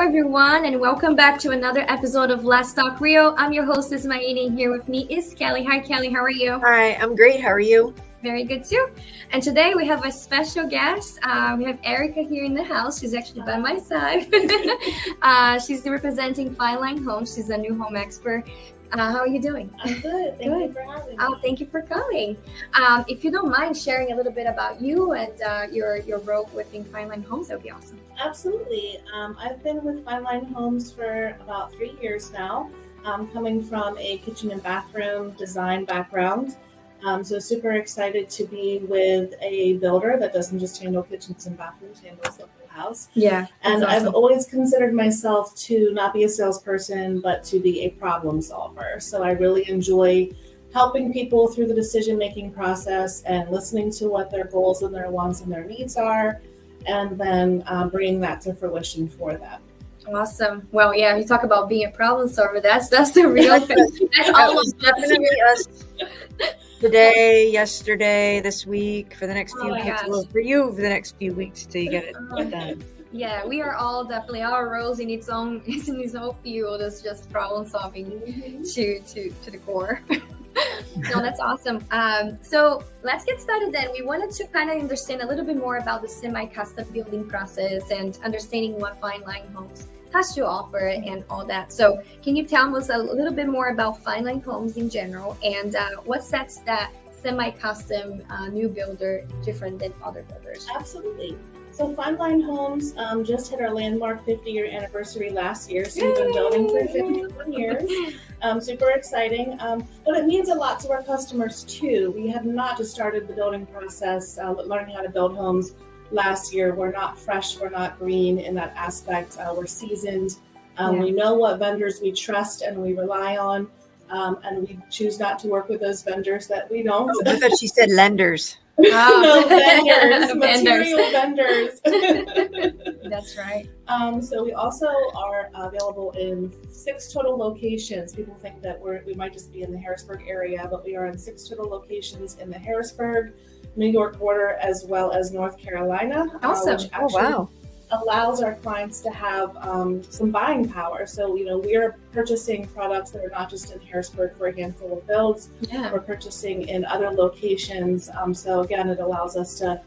everyone, and welcome back to another episode of Let's Talk Real. I'm your host, Ysmaine, and here with me is Kelly. Hi, Kelly. How are you? Hi, I'm great. How are you? Very good, too. And today we have a special guest. We have Erica here in the house. She's actually by my side. She's representing Fine Line Homes. She's a new home expert. How are you doing? I'm good. Thank you for having me. Oh, thank you for coming. If you don't mind sharing a little bit about you and your role within Fine Line Homes, that would be awesome. Absolutely. I've been with Fine Line Homes for about 3 years now, coming from a kitchen and bathroom design background. So super excited to be with a builder that doesn't just handle kitchens and bathrooms, handles the whole house. Yeah. And awesome. I've always considered myself to not be a salesperson, but to be a problem solver. So I really enjoy helping people through the decision-making process and listening to what their goals and their wants and their needs are, and then bringing that to fruition for them. Awesome. Well, yeah, you talk about being a problem solver. That's the real thing. That's all of definitely us. Today, yesterday, this week, for the next few weeks. Well, for you, for the next few weeks till you get it done. Yeah, we are all definitely our roles in its own field is just problem solving to the core. No, that's awesome. So let's get started then. We wanted to kind of understand a little bit more about the semi-custom building process and understanding what Fine Line Homes has to offer and all that. So can you tell us a little bit more about Fine Line Homes in general and what sets that semi-custom new builder different than other builders? Absolutely. So Fine Line Homes just hit our landmark 50-year anniversary last year. So we've been building for 51 years. Super exciting. But it means a lot to our customers too. We have not just started the building process, learning how to build homes last year. We're not fresh, we're not green in that aspect. We're seasoned. We know what vendors we trust and we rely on. And we choose not to work with those vendors that we don't. Oh, I thought she said lenders. No, vendors, material vendors. That's right. So we also are available in 6 total locations. People think that we might just be in the Harrisburg area, but we are in 6 total locations in the Harrisburg, New York border, as well as North Carolina. Awesome. Which actually allows our clients to have some buying power. So, we are purchasing products that are not just in Harrisburg for a handful of builds. Yeah. We're purchasing in other locations. So again, it allows us to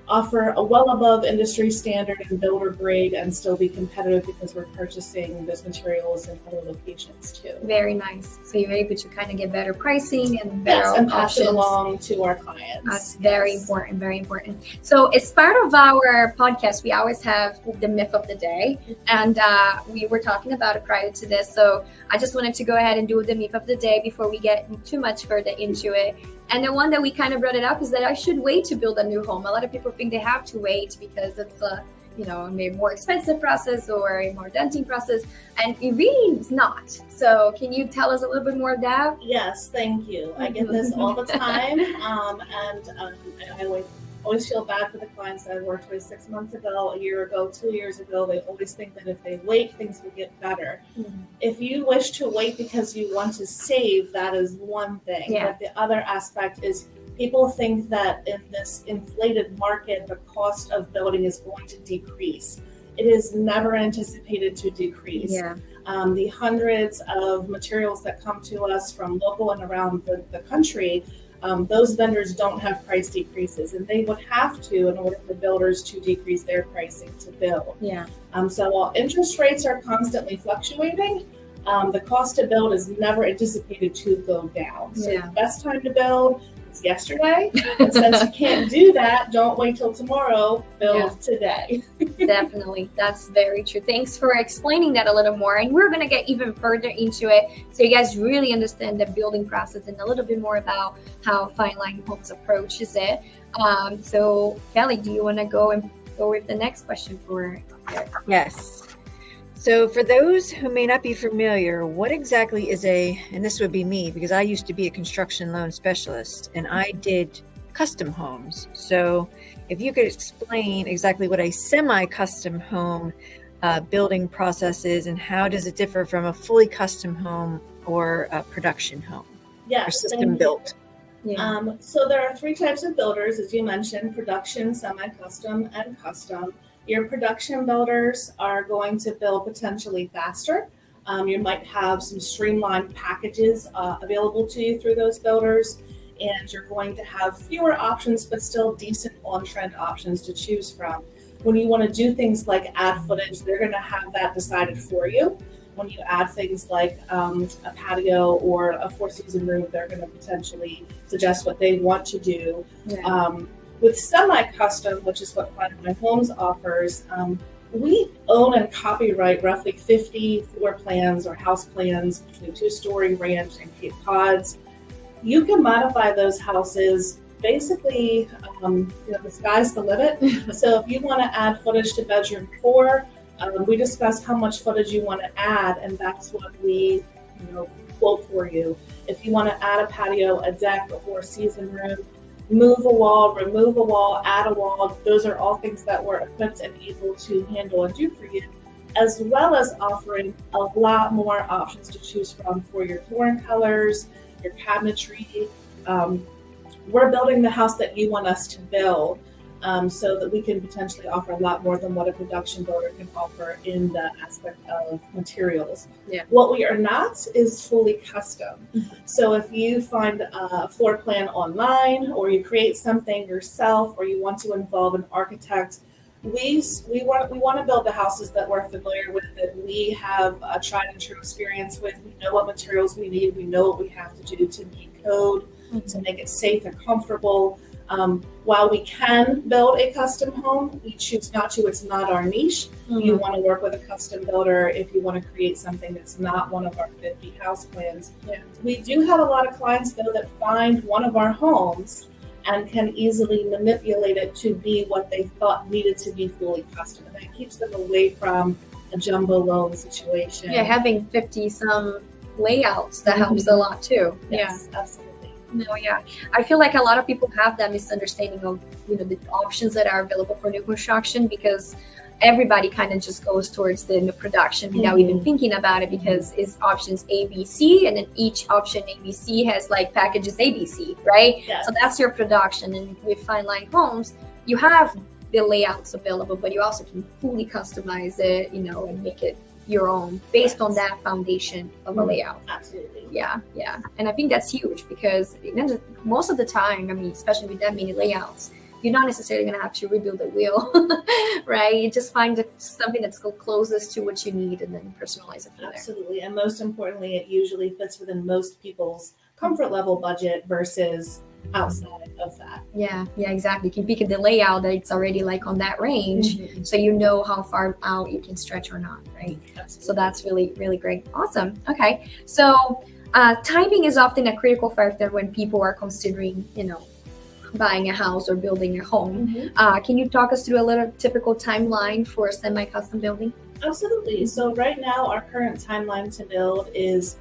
offer a well above industry standard and builder grade and still be competitive because we're purchasing those materials in other locations too. Very nice. So you're able to kind of get better pricing and better and pass options. it along to our clients. That's very important, very important. So as part of our podcast, we always have the myth of the day. And we were talking about it prior to this. So I just wanted to go ahead and do the myth of the day before we get too much further into it. And the one that we kind of brought it up is that I should wait to build a new home. A lot of people think they have to wait because it's a, maybe more expensive process or a more daunting process. And it really is not. So can you tell us a little bit more of that? Yes, thank you. I get this all the time. I always feel bad for the clients that I worked with 6 months ago, a year ago, 2 years ago. They always think that if they wait, things will get better. Mm-hmm. If you wish to wait because you want to save, that is one thing. Yeah. But the other aspect is people think that in this inflated market, the cost of building is going to decrease. It is never anticipated to decrease. Yeah. The hundreds of materials that come to us from local and around the country, those vendors don't have price decreases, and they would have to in order for builders to decrease their pricing to build. Yeah. So while interest rates are constantly fluctuating, the cost to build is never anticipated to go down. So the best time to build is yesterday. And since you can't do that, don't wait till tomorrow, build today. Definitely. That's very true. Thanks for explaining that a little more. And we're going to get even further into it so you guys really understand the building process and a little bit more about how Fine Line Homes approaches it. So Kelly, do you want to go with the next question for Eric? Yes. So for those who may not be familiar, what exactly is and this would be me because I used to be a construction loan specialist and I did custom homes. So if you could explain exactly what a semi-custom home building process is and how does it differ from a fully custom home or a production home or system built? So there are 3 types of builders, as you mentioned: production, semi-custom, and custom. Your production builders are going to build potentially faster. You might have some streamlined packages available to you through those builders, and you're going to have fewer options, but still decent on-trend options to choose from. When you want to do things like add footage, they're going to have that decided for you. When you add things like a patio or a four-season room, they're going to potentially suggest what they want to do. Yeah. With semi-custom, which is what Fine Line Homes offers, we own and copyright roughly 50 floor plans or house plans between two-story ranch and Cape Cods. You can modify those houses. Basically, the sky's the limit. So if you want to add footage to bedroom 4, we discuss how much footage you want to add, and that's what we quote for you. If you want to add a patio, a deck, a four-season room, move a wall, remove a wall, add a wall, those are all things that we're equipped and able to handle and do for you, as well as offering a lot more options to choose from for your flooring colors, your cabinetry. We're building the house that you want us to build, so that we can potentially offer a lot more than what a production builder can offer in the aspect of materials. Yeah. What we are not is fully custom. Mm-hmm. So if you find a floor plan online, or you create something yourself, or you want to involve an architect, we want to build the houses that we're familiar with, that we have a tried and true experience with. We know what materials we need. We know what we have to do to meet code, to make it safe and comfortable. While we can build a custom home, we choose not to. It's not our niche. Mm-hmm. You want to work with a custom builder if you want to create something that's not one of our 50 house plans. Yeah. We do have a lot of clients, though, that find one of our homes and can easily manipulate it to be what they thought needed to be fully custom. And that keeps them away from a jumbo loan situation. Yeah, having 50 some layouts, that helps a lot too. Yes, absolutely. No, yeah. I feel like a lot of people have that misunderstanding of, the options that are available for new construction, because everybody kind of just goes towards the new production without even thinking about it, because it's options A, B, C, and then each option A, B, C has like packages A, B, C, right? Yes. So that's your production. And with Fine Line Homes, you have the layouts available, but you also can fully customize it, and make it your own based on that foundation of a layout. Absolutely. Yeah. And I think that's huge, because most of the time, especially with that many layouts, you're not necessarily going to have to rebuild the wheel, right? You just find something that's closest to what you need and then personalize it from there. Absolutely. And most importantly, it usually fits within most people's comfort level budget versus outside of that. Yeah, exactly. You can pick the layout that it's already like on that range, so you know how far out you can stretch or not, right? Absolutely. So that's really, really great. Awesome. Okay. So timing is often a critical factor when people are considering, buying a house or building a home. Can you talk us through a little typical timeline for a semi-custom building? Absolutely. So right now, our current timeline to build is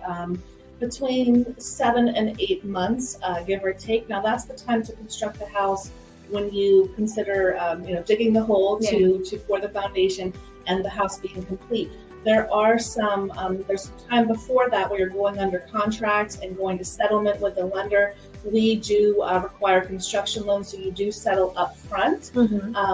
between 7 and 8 months, give or take. Now, that's the time to construct the house when you consider, digging the hole to pour the foundation and the house being complete. There are there's some time before that where you're going under contract and going to settlement with the lender. We do require construction loans, so you do settle up front,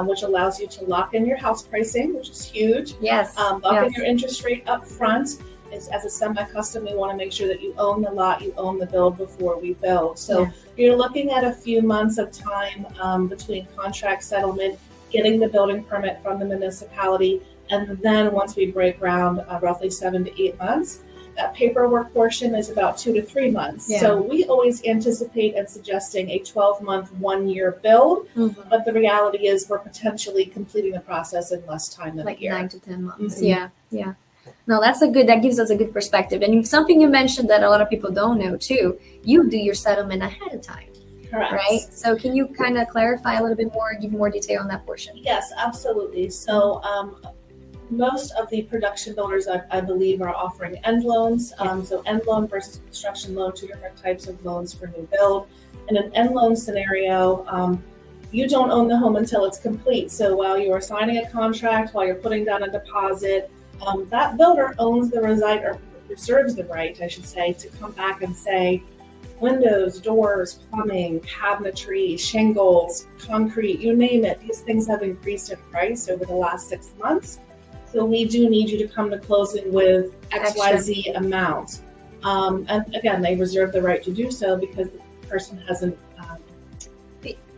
which allows you to lock in your house pricing, which is huge. Yes. Lock in your interest rate up front. As a semi-custom, we want to make sure that you own the lot, you own the build before we build. So you're looking at a few months of time between contract settlement, getting the building permit from the municipality, and then once we break ground, roughly 7 to 8 months. That paperwork portion is about 2 to 3 months. Yeah. So we always anticipate and suggesting a 12-month, 1-year build, but the reality is we're potentially completing the process in less time than like a year. 9 to 10 months. Yeah. No, that gives us a good perspective. And something you mentioned that a lot of people don't know too, you do your settlement ahead of time. Correct. Right? So can you kind of clarify a little bit more, give more detail on that portion? Yes, absolutely. So most of the production builders, I believe, are offering end loans. So end loan versus construction loan, 2 different types of loans for new build. In an end loan scenario, you don't own the home until it's complete. So while you are signing a contract, while you're putting down a deposit, that builder owns the right, or reserves the right, I should say, to come back and say, windows, doors, plumbing, cabinetry, shingles, concrete, you name it. These things have increased in price over the last 6 months. So we do need you to come to closing with XYZ amount. And again, they reserve the right to do so because the person hasn't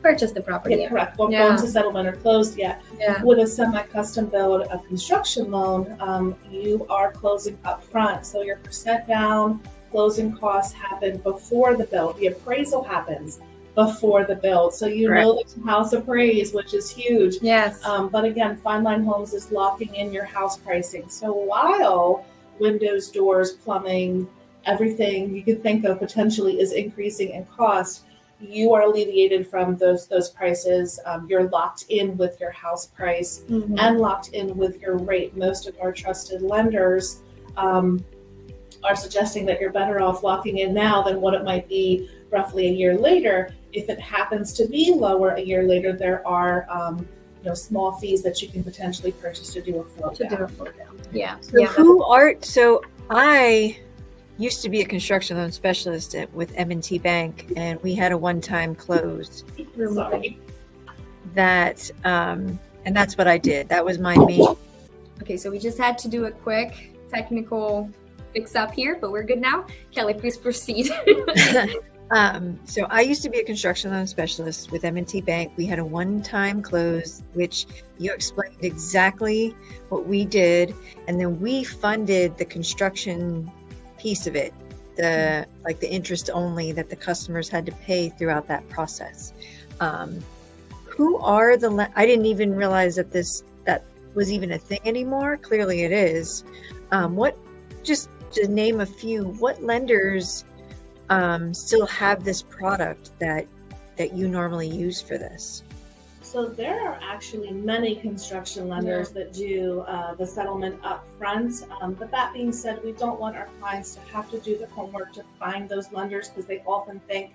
purchased the property. Yeah, correct. Won't go into settlement or closed yet. Yeah. With a semi-custom build, a construction loan, you are closing up front. So your percent down, closing costs happen before the build. The appraisal happens before the build. So you know that the house appraised, which is huge. Yes. But again, Fine Line Homes is locking in your house pricing. So while windows, doors, plumbing, everything you could think of potentially is increasing in cost, you are alleviated from those prices. You're locked in with your house price and locked in with your rate. Most of our trusted lenders are suggesting that you're better off locking in now than what it might be roughly a year later. If it happens to be lower a year later, there are small fees that you can potentially purchase to do a float down. Yeah. So I used to be a construction loan specialist with M&T Bank, and we had a one-time close. Sorry. That and that's what I did. That was my main. Okay, so we just had to do a quick technical fix up here, but we're good now. Kelly, please proceed. So I used to be a construction loan specialist with M&T Bank. We had a one-time close, which you explained exactly what we did, and then we funded the construction piece of it, the interest only that the customers had to pay throughout that process. Who are I didn't even realize that that was even a thing anymore. Clearly it is. Just to name a few, what lenders still have this product that you normally use for this? So there are actually many construction lenders that do the settlement up front. But that being said, we don't want our clients to have to do the homework to find those lenders because they often think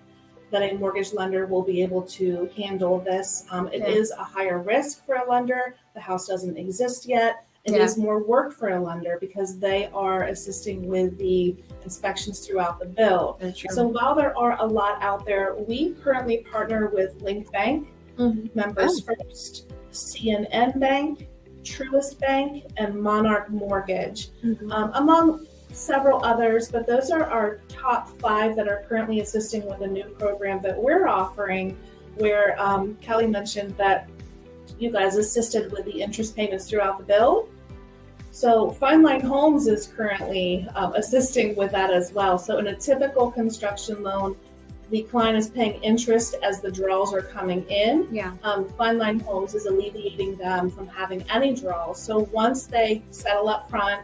that a mortgage lender will be able to handle this. It is a higher risk for a lender. The house doesn't exist yet. It is more work for a lender because they are assisting with the inspections throughout the build. So while there are a lot out there, we currently partner with Link Bank, Members First, CNN Bank, Truist Bank, and Monarch Mortgage, among several others, but those are our top 5 that are currently assisting with a new program that we're offering, where Kelly mentioned that you guys assisted with the interest payments throughout the build. So Fine Line Homes is currently assisting with that as well. So in a typical construction loan, the client is paying interest as the draws are coming in. Fine Line Homes is alleviating them from having any draws. So once they settle up front,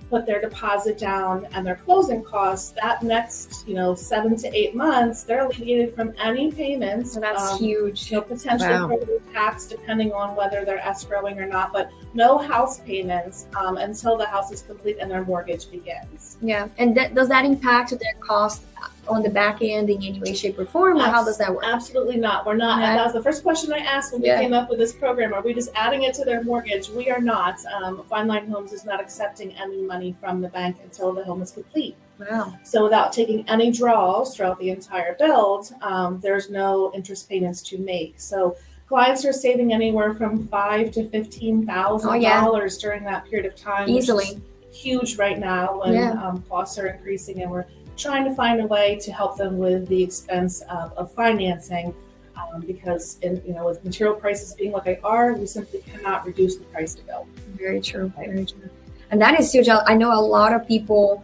put their deposit down and their closing costs, that next 7 to 8 months, they're alleviated from any payments. So that's huge. Potentially further tax depending on whether they're escrowing or not, but no house payments until the house is complete and their mortgage begins. Yeah, and does that impact their cost on the back end in any way, shape, or form, or how does that work? Absolutely not. We're not. And that was the first question I asked when we came up with this program. Are we just adding it to their mortgage? We are not. Fine Line Homes is not accepting any money from the bank until the home is complete. Wow. So without taking any draws throughout the entire build, there's no interest payments to make. So clients are saving anywhere from $5,000 to $15,000 during that period of time. Easily. Which is huge right now when costs are increasing, and we're trying to find a way to help them with the expense of financing, because with material prices being what they are, we simply cannot reduce the price to build. Very true. Very true. And that is huge. I know a lot of people,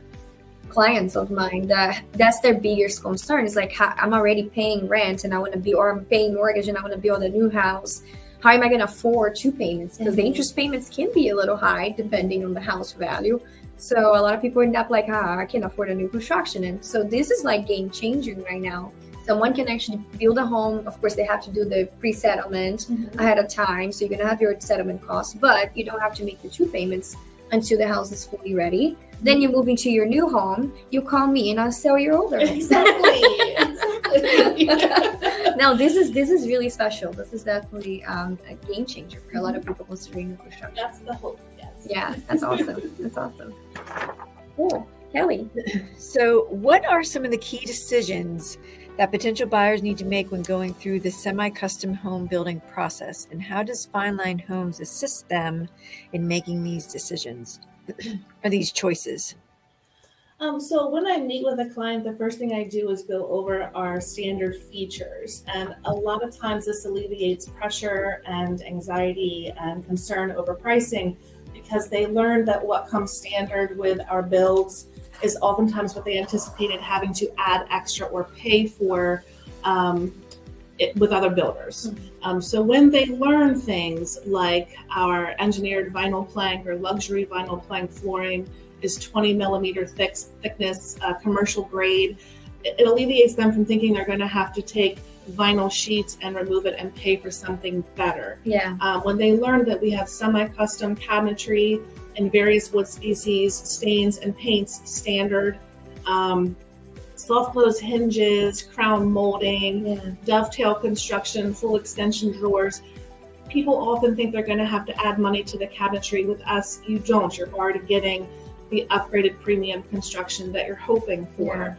clients of mine, that's their biggest concern. It's like, I'm already paying rent and I'm paying mortgage and I want to build a new house. How am I going to afford 2 payments? Because the interest payments can be a little high depending on the house value. So a lot of people end up like, I can't afford a new construction. And so this is like game changing right now. Someone can actually build a home. Of course, they have to do the pre-settlement ahead of time. So you're going to have your settlement costs, but you don't have to make the 2 payments until the house is fully ready. Then you move into your new home. You call me and I'll sell your older home. Exactly. Now, this is really special. This is definitely a game changer for a lot of people considering new construction. That's the hope. Yes. Yeah, that's awesome. That's awesome. Cool. Kelly. So, what are some of the key decisions that potential buyers need to make when going through the semi-custom home building process? And how does Fine Line Homes assist them in making these decisions or these choices? So when I meet with a client, the first thing I do is go over our standard features. And a lot of times this alleviates pressure and anxiety and concern over pricing because they learn that what comes standard with our builds is oftentimes what they anticipated having to add extra or pay for with other builders. So when they learn things like our engineered vinyl plank or luxury vinyl plank flooring is 20 millimeter thickness, commercial grade, it alleviates them from thinking they're going to have to take vinyl sheets and remove it and pay for something better. Yeah. When they learn that we have semi-custom cabinetry in various wood species, stains and paints standard, self-close hinges, crown molding, dovetail construction, full extension drawers. People often think they're going to have to add money to the cabinetry. With us, you don't. You're already getting the upgraded premium construction that you're hoping for.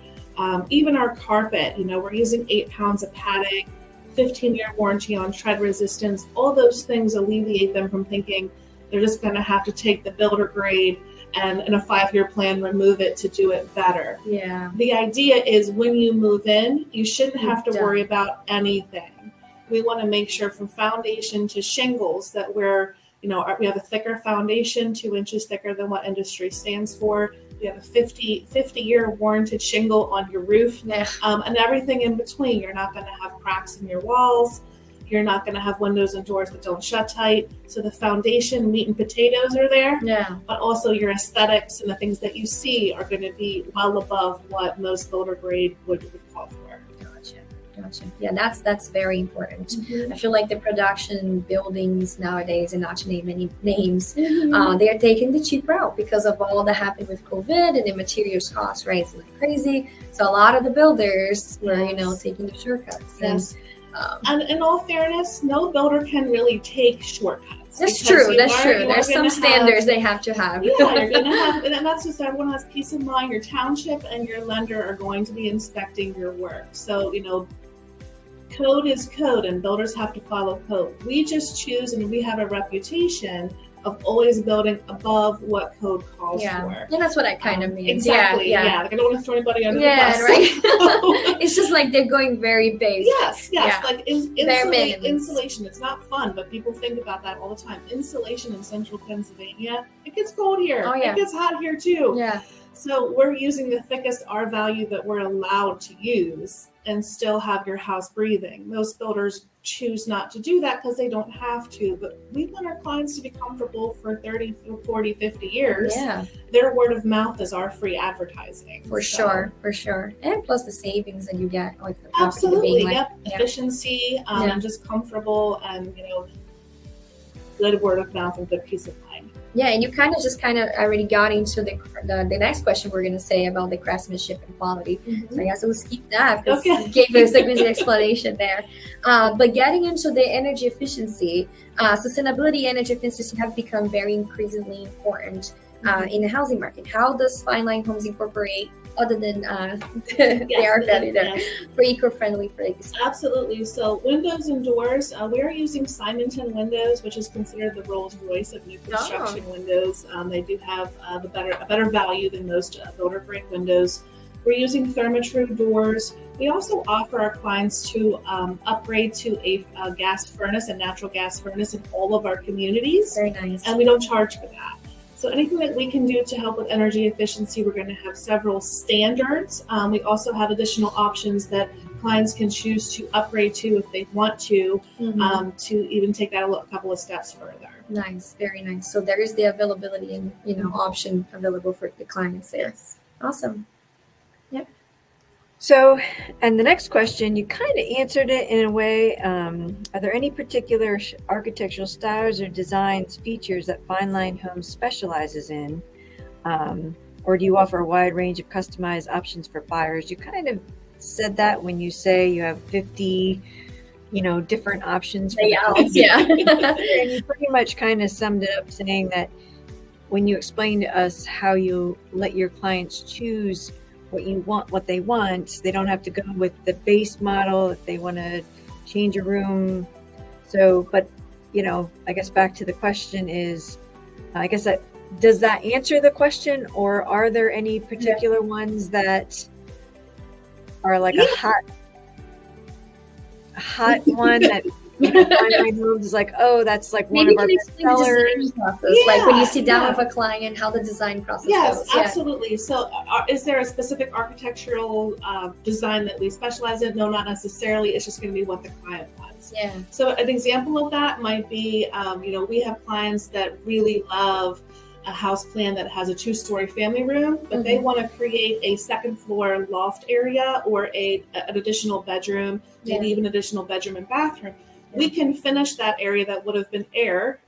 Even our carpet, we're using 8 pounds of padding, 15-year warranty on tread resistance. All those things alleviate them from thinking they're just going to have to take the builder grade and in a 5-year plan remove it to do it better. Yeah. The idea is when you move in, you shouldn't have to worry about anything. We want to make sure from foundation to shingles that we have a thicker foundation, 2 inches thicker than what industry stands for. We have a 50-year warranted shingle on your roof, and everything in between. You're not going to have cracks in your walls. You're not going to have windows and doors that don't shut tight. So the foundation, meat and potatoes are there, but also your aesthetics and the things that you see are going to be well above what most builder grade would call for. Gotcha. Yeah, that's very important. I feel like the production buildings nowadays, and not to name any names, they are taking the cheap route because of all that happened with COVID and the materials costs rising like crazy. So a lot of the builders were, taking the shortcuts. And in all fairness, no builder can really take shortcuts. That's true. There's some standards they have to have. Yeah, you're going to have, and that's just everyone has peace of mind. Your township and your lender are going to be inspecting your work. So, code is code and builders have to follow code. We just choose, and we have a reputation of always building above what code calls for. And that's what I kind of mean. Exactly. Yeah. Like I don't want to throw anybody under the bus. Right. It's just like they're going very basic. Yes. Yeah. Like insulation. It's not fun, but people think about that all the time. Insulation in central Pennsylvania, it gets cold here. Oh, yeah. It gets hot here too. Yeah. So we're using the thickest R value that we're allowed to use and still have your house breathing. Most builders choose not to do that because they don't have to, but we want our clients to be comfortable for 30, 40, 50 years. Yeah. Their word of mouth is our free advertising. For sure. And plus the savings that you get. Absolutely. Efficiency, just comfortable and, good word of mouth and good peace of mind. Yeah, and you kind of already got into the next question we're going to say about the craftsmanship and quality. So I guess we'll skip that because you gave us a good explanation there. But getting into the energy efficiency, sustainability, energy efficiency have become very increasingly important in the housing market. How does Fine Line Homes incorporate, other than they are valid for eco-friendly places? Absolutely. So windows and doors, we are using Simonton windows, which is considered the Rolls Royce of new construction windows. They do have a better value than most builder grade windows. We're using Therma-Tru doors. We also offer our clients to upgrade to a gas furnace, a natural gas furnace in all of our communities. Very nice. And we don't charge for that. So anything that we can do to help with energy efficiency, we're going to have several standards. We also have additional options that clients can choose to upgrade to if they want to even take that a couple of steps further. Nice, very nice. So there is the availability and option available for the clients there. Yes. Awesome. Yep. So, and the next question, you kind of answered it in a way. Are there any particular architectural styles or designs, features that Fine Line Homes specializes in? Or do you offer a wide range of customized options for buyers? You kind of said that when you say you have 50, different options. Yeah. And you pretty much kind of summed it up saying that when you explain to us how you let your clients choose what they want, they don't have to go with the base model if they want to change a room. So, but I guess back to the question is, does that answer the question, or are there any particular ones that are like a hot one that Fine Homes is like, oh, that's like one of our best sellers. Like when you sit down with a client, how the design process goes. Yes, absolutely. So is there a specific architectural design that we specialize in? No, not necessarily. It's just going to be what the client wants. Yeah. So an example of that might be, we have clients that really love a house plan that has a 2-story family room, but they want to create a second floor loft area or an additional bedroom, maybe even additional bedroom and bathroom. We can finish that area that would have been air.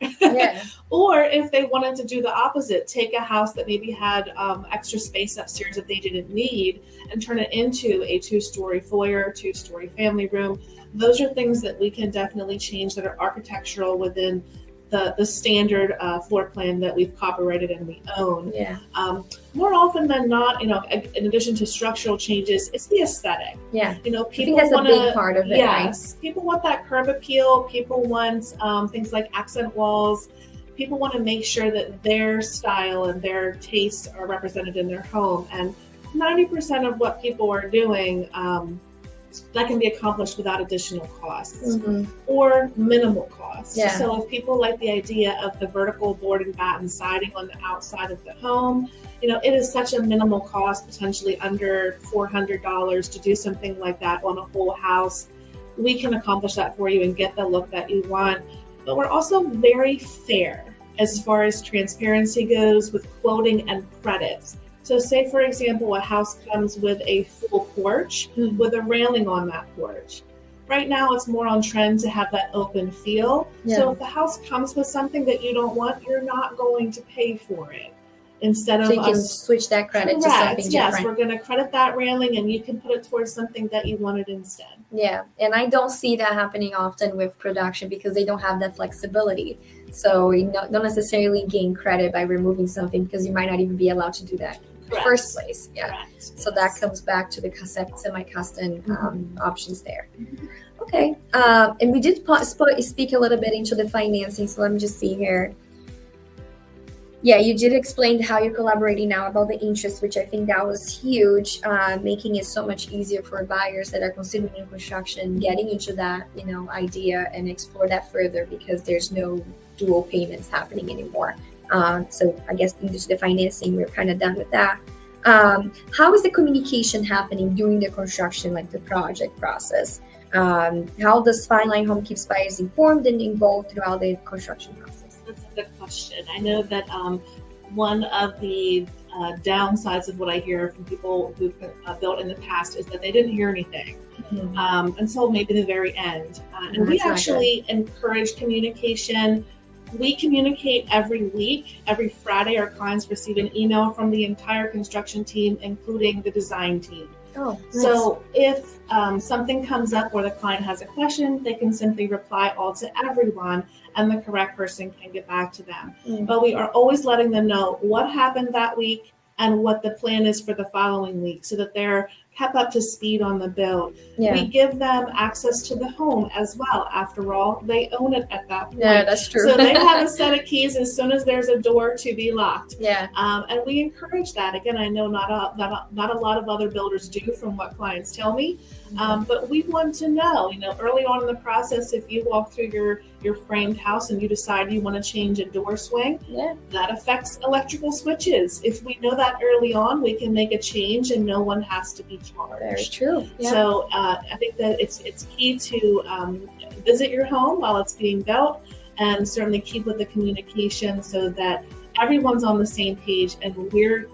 Or if they wanted to do the opposite, take a house that maybe had extra space upstairs that they didn't need and turn it into a 2-story foyer, 2-story family room. Those are things that we can definitely change that are architectural within the standard floor plan that we've copyrighted and we own. More often than not, in addition to structural changes, it's the aesthetic. People I think that's a big part of it. Yes, people want that curb appeal. People want things like accent walls. People want to make sure that their style and their tastes are represented in their home. And 90% of what people are doing, that can be accomplished without additional costs or minimal costs. So if people like the idea of the vertical board and batten siding on the outside of the home, it is such a minimal cost, potentially under $400 to do something like that on a whole house. We can accomplish that for you and get the look that you want. But we're also very fair as far as transparency goes with quoting and credits. So say, for example, a house comes with a full porch with a railing on that porch. Right now, it's more on trend to have that open feel. So if the house comes with something that you don't want, you're not going to pay for it. Instead of so you can switch that credit to something different. Yes, we're going to credit that railing and you can put it towards something that you wanted instead. Yeah, and I don't see that happening often with production because they don't have that flexibility. So you don't necessarily gain credit by removing something because you might not even be allowed to do that in the first place. So that comes back to the semi-custom options there. Okay, and we did speak a little bit into the financing. So let me just see here. Yeah, you did explain how you're collaborating now about the interest, which I think that was huge, making it so much easier for buyers that are considering new construction, getting into that, idea and explore that further because there's no dual payments happening anymore. So I guess into the financing, we're kind of done with that. How is the communication happening during the construction, like the project process? How does Fine Line Home keeps buyers informed and involved throughout the construction process? That's a good question. I know that one of the downsides of what I hear from people who've built in the past is that they didn't hear anything until maybe the very end. And we actually encourage communication. We communicate every week. Every Friday, our clients receive an email from the entire construction team, including the design team. Oh, nice. So if something comes up where the client has a question, they can simply reply all to everyone and the correct person can get back to them. But we are always letting them know what happened that week and what the plan is for the following week so that they're kept up to speed on the build. We give them access to the home as well. After all, they own it at that point. Yeah, that's true. So they have a set of keys as soon as there's a door to be locked. Yeah. And we encourage that. Again, I know not a lot of other builders do from what clients tell me. But we want to know, early on in the process, if you walk through your framed house and you decide you want to change a door swing, that affects electrical switches. If we know that early on, we can make a change and no one has to be charged. Very true. Yeah. So I think that it's key to visit your home while it's being built and certainly keep with the communication so that everyone's on the same page and we're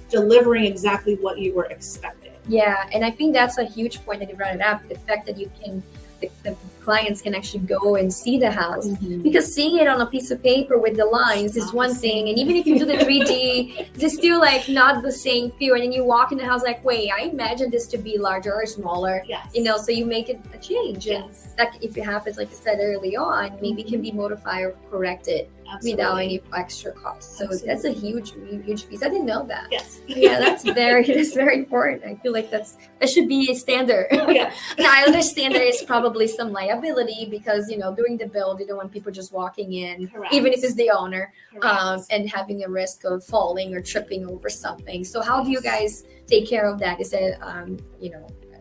delivering exactly what you were expecting. Yeah, and I think that's a huge point that you brought it up, the fact that the clients can actually go and see the house. Because seeing it on a piece of paper with the lines is one thing, and even if you do the 3D, it's still like not the same feel. And then you walk in the house like, wait, I imagine this to be larger or smaller. So you make it a change. And that, if it happens, like you said early on, maybe can be modified or corrected without any extra cost. So Absolutely. that's a huge piece. I didn't know that. Yes. Yeah, that's very important. I feel like that should be a standard. Yeah. Now I understand there is probably some liability because during the build you don't want people just walking in, Correct. even if it's the owner, Correct. and having a risk of falling or tripping over something. So how do you guys take care of that? Is it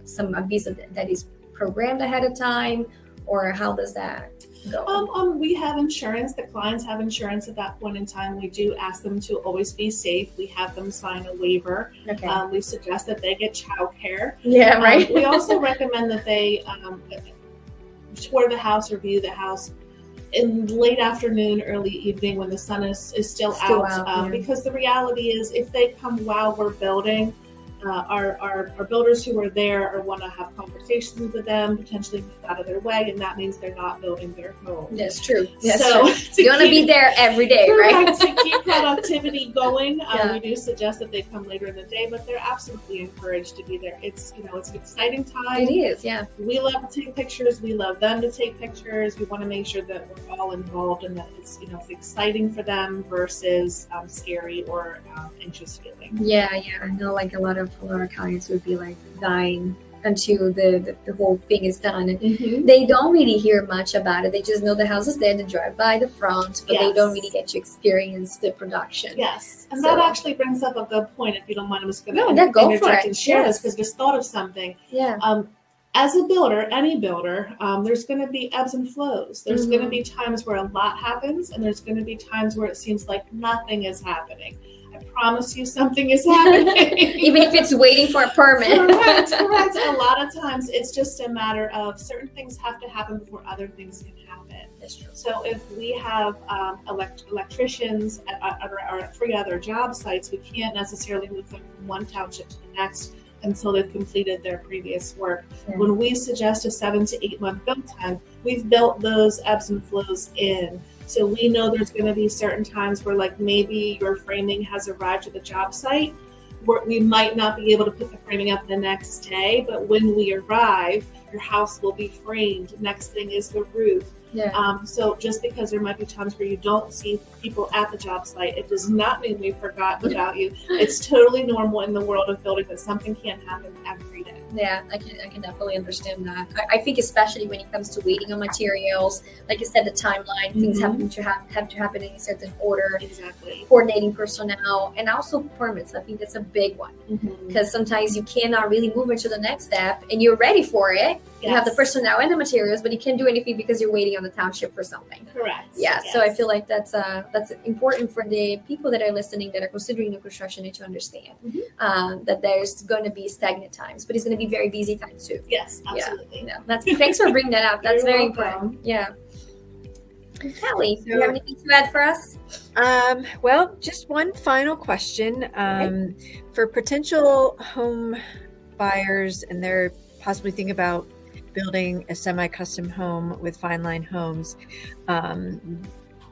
some visa that is programmed ahead of time, or how does that go? We have insurance. The clients have insurance at that point in time. We do ask them to always be safe. We have them sign a waiver. Okay. We suggest that they get childcare. Yeah, right. We also recommend that they tour the house or view the house in late afternoon, early evening when the sun is still out. Yeah. Because the reality is, if they come while we're building, our builders who are there or want to have conversations with them, potentially move out of their way, and that means they're not building their home. That's true. So you want to be there every day, right? To keep productivity going, we do suggest that they come later in the day, but they're absolutely encouraged to be there. It's it's an exciting time. It is, yeah. We love to take pictures. We love them to take pictures. We want to make sure that we're all involved and that it's it's exciting for them versus scary or anxious feeling. Yeah. I know, like a lot of clients would be like dying until the whole thing is done. And Mm-hmm. they don't really hear much about it. They just know the house is there, they drive by the front, but they don't really get to experience the production. Yes, and So- that actually brings up a good point. If you don't mind, I'm just going to go for interject it. and share this Yes. because just thought of something. Yeah. As a builder, any builder, there's going to be ebbs and flows. There's Mm-hmm. going to be times where a lot happens, and there's going to be times where it seems like nothing is happening. I promise you something is happening. Even if it's waiting for a permit. Correct. A lot of times it's just a matter of certain things have to happen before other things can happen. That's true. So if we have electricians at our 3 other job sites, we can't necessarily move them from one township to the next until they've completed their previous work. Yeah. When we suggest a 7 to 8 month build time, we've built those ebbs and flows in. So we know there's going to be certain times where, like, maybe your framing has arrived at the job site. We might not be able to put the framing up the next day, but when we arrive, your house will be framed. Next thing is the roof. Yeah. So just because there might be times where you don't see people at the job site, it does not mean we've forgotten about you. It's totally normal in the world of building that something can't happen every day. Yeah, I can definitely understand that. I think especially when it comes to waiting on materials, like you said, the timeline, things Mhm. have to happen in a certain order, Exactly. coordinating personnel, and also permits. I think that's a big one Mhm. because sometimes you cannot really move into the next step and you're ready for it. You have the Yes. personnel and the materials, but you can't do anything because you're waiting on the township for something. Correct. Yeah, Yes. so I feel like that's important for the people that are listening that are considering new construction to understand that there's going to be stagnant times, but it's going to be very busy times too. Yes, absolutely. Yeah, thanks for bringing that up. That's You're very welcome. important. Yeah. Kelly, do you have anything to add for us? Well, just one final question. For potential home buyers and they're possibly thinking about building a semi-custom home with Fine Line Homes,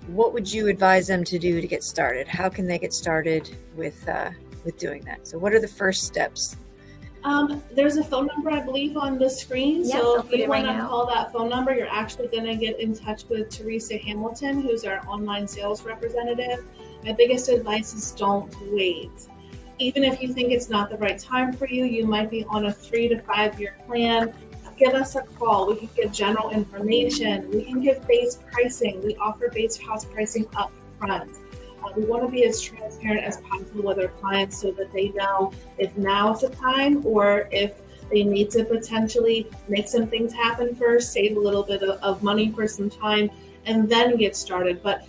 what would you advise them to do to get started? How can they get started with doing that? So what are the first steps? There's a phone number, I believe, on the screen. Yep, So I'll if put you it right want to now. call that phone number, you're actually going to get in touch with Teresa Hamilton, who's our online sales representative. My biggest advice is don't wait. Even if you think it's not the right time for you, you might be on a 3 to 5 year plan. Give us a call. We can give general information. We can give base pricing. We offer base house pricing up front. We want to be as transparent as possible with our clients so that they know if now is the time or if they need to potentially make some things happen first, save a little bit of money for some time, and then get started. But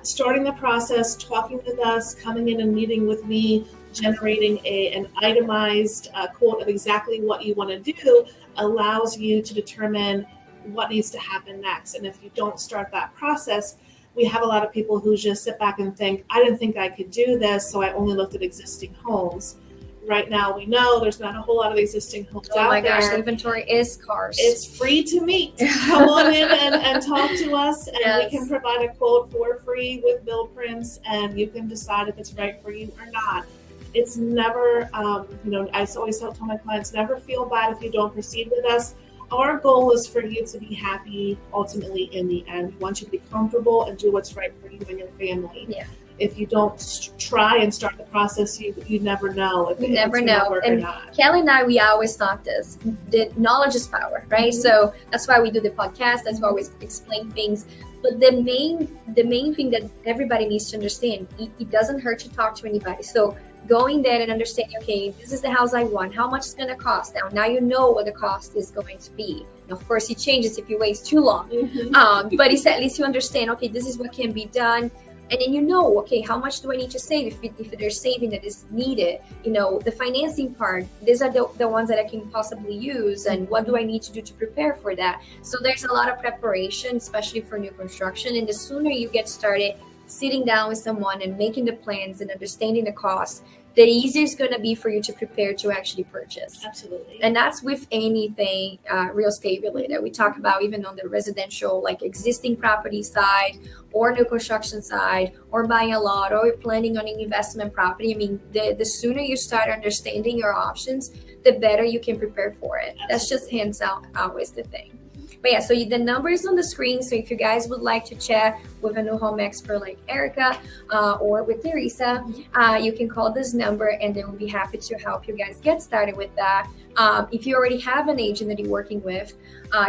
starting the process, talking with us, coming in and meeting with me, generating an itemized quote of exactly what you want to do allows you to determine what needs to happen next. And if you don't start that process, we have a lot of people who just sit back and think, I didn't think I could do this, so I only looked at existing homes. Right now, we know there's not a whole lot of existing homes Oh out my there. gosh, the inventory is scarce. It's free to meet. Come on in and talk to us, and Yes. we can provide a quote for free with build prints, and you can decide if it's right for you or not. It's never, I always tell my clients, never feel bad if you don't proceed with us. our goal is for you to be happy ultimately in the end. We want you to be comfortable and do what's right for you and your family. Yeah. If you don't try and start the process, you never know if You it's never gonna know. work And or not. Kelly and I, we always thought this. The knowledge is power, right? Mhm. So that's why we do the podcast. That's why we explain things. But the main thing that everybody needs to understand, it doesn't hurt to talk to anybody. So going there and understanding, okay, this is the house I want. How much it's going to cost? Now you know what the cost is going to be. And of course, it changes if you wait too long. Mhm. But it's at least you understand, okay, this is what can be done. And then you know, okay, how much do I need to save if there's saving that is needed? You know, the financing part, these are the ones that I can possibly use. And what do I need to do to prepare for that? So there's a lot of preparation, especially for new construction. And the sooner you get started sitting down with someone and making the plans and understanding the costs, the easier it's going to be for you to prepare to actually purchase. Absolutely. And that's with anything real estate related. We talk about even on the residential, like existing property side or new construction side or buying a lot or planning on an investment property. I mean, the sooner you start understanding your options, the better you can prepare for it. Absolutely. That's just hands out always the thing. But yeah, so the number is on the screen. So if you guys would like to chat with a new home expert like Erica or with Teresa, you can call this number and they will be happy to help you guys get started with that. If you already have an agent that you're working with,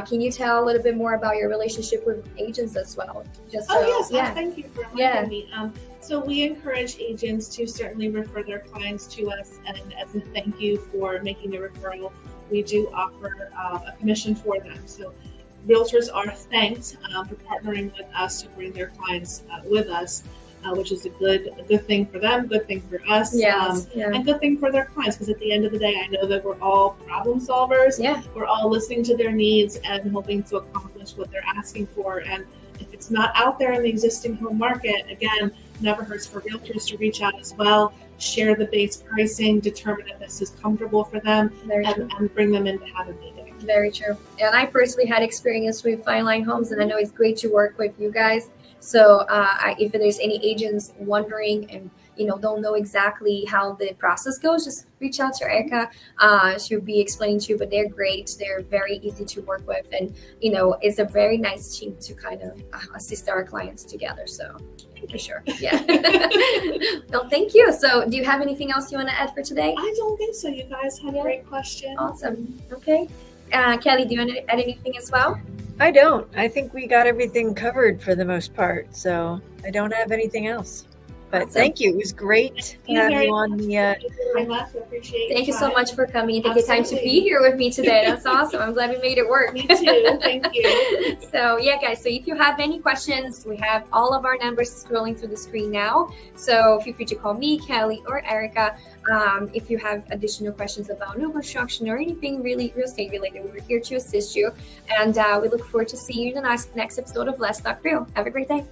can you tell a little bit more about your relationship with agents as well? Just Yes. yeah. Thank you for reminding Yeah. me. So we encourage agents to certainly refer their clients to us, and as a thank you for making the referral, we do offer a commission for them. So realtors are thanked for partnering with us to bring their clients with us, which is a good thing for them, good thing for us, and good thing for their clients. Because at the end of the day, I know that we're all problem solvers. Yeah. We're all listening to their needs and hoping to accomplish what they're asking for. And if it's not out there in the existing home market, again, never hurts for realtors to reach out as well, share the base pricing, determine if this is comfortable for them, and bring them in to have a meeting. Very true. And I personally had experience with Fine Line Homes, and I know it's great to work with you guys. So if there's any agents wondering and don't know exactly how the process goes, just reach out to Erica. She'll be explaining to you, but they're great. They're very easy to work with, and it's a very nice team to kind of assist our clients together. So for sure. Yeah. Well, thank you. So do you have anything else you want to add for today? I don't think so. You guys had great questions. Awesome. Okay. Kelly, do you want to add anything as well? I don't. I think we got everything covered for the most part. So I don't have anything else. But Awesome. Thank you. It was great to have you on the. Thank you so much for coming and taking time to be here with me today. That's awesome. I'm glad we made it work. Me too. Thank you. So yeah, guys. So if you have any questions, we have all of our numbers scrolling through the screen now. So feel free to call me, Kelly, or Erica. If you have additional questions about new construction or anything really real estate related, we're here to assist you. And we look forward to seeing you in the next episode of Let's Talk Real. Have a great day.